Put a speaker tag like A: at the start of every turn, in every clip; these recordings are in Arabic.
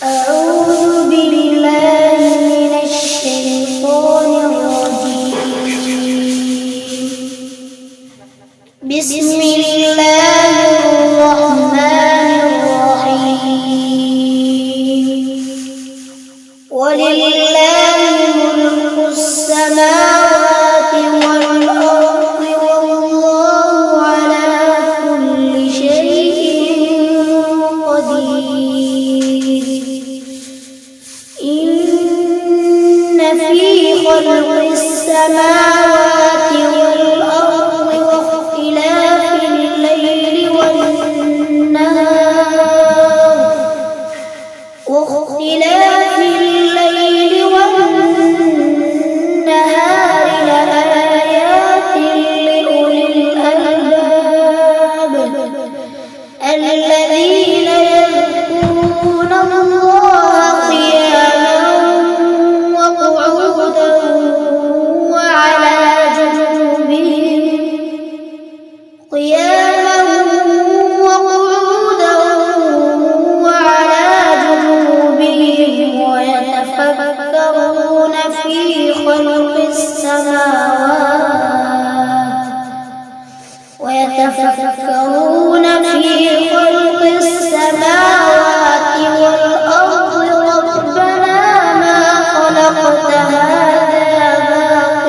A: أعوذ بالله من الشيطان الرجيم. بسم الله الرحمن الرحيم. ولله ملك السماوات والأرض والله على كل شيء قدير. إن في خلق السماوات والأرض واختلاف الليل والنهار لآيات لأولي الألباب الذين يذكرون الله قياما وقعودا وعلى جنوبهم ويتفكرون في خلق السماوات والأرض ربنا ما خلقت هذا باطلا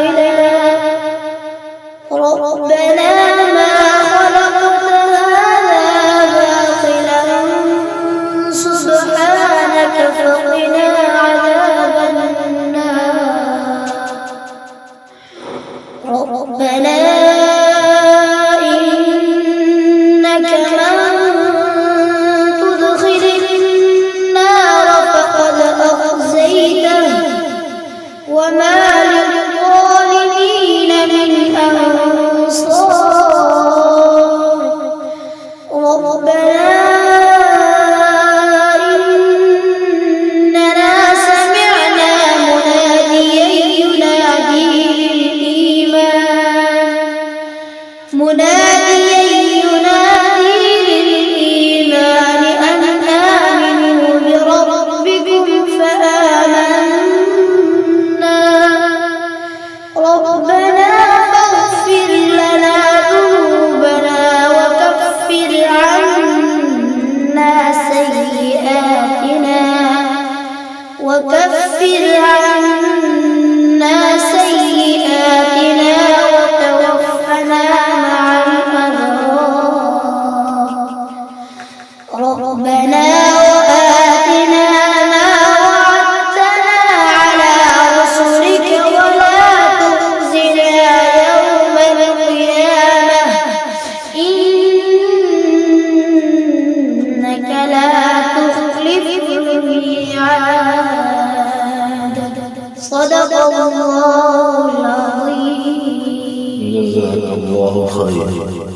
A: سبحانك فقنا عذاب النار. ربنا إنك من تدخل النار فقد أخزيته وما للظالمين من أنصار. ربنا إننا سمعنا مناديا ينادي للإيمان أن آمنوا بربكم فآمنا. ربنا فاغفر لنا ذنوبنا وكفر عنا سيئاتنا وتوفنا مع الأبرار. ربنا وآتنا ما وعدتنا على رسلك ولا تخزنا يوم القيامة إنك لا تخلف الميعاد. صدق الله العظيم.
B: جزاك الله خيرا.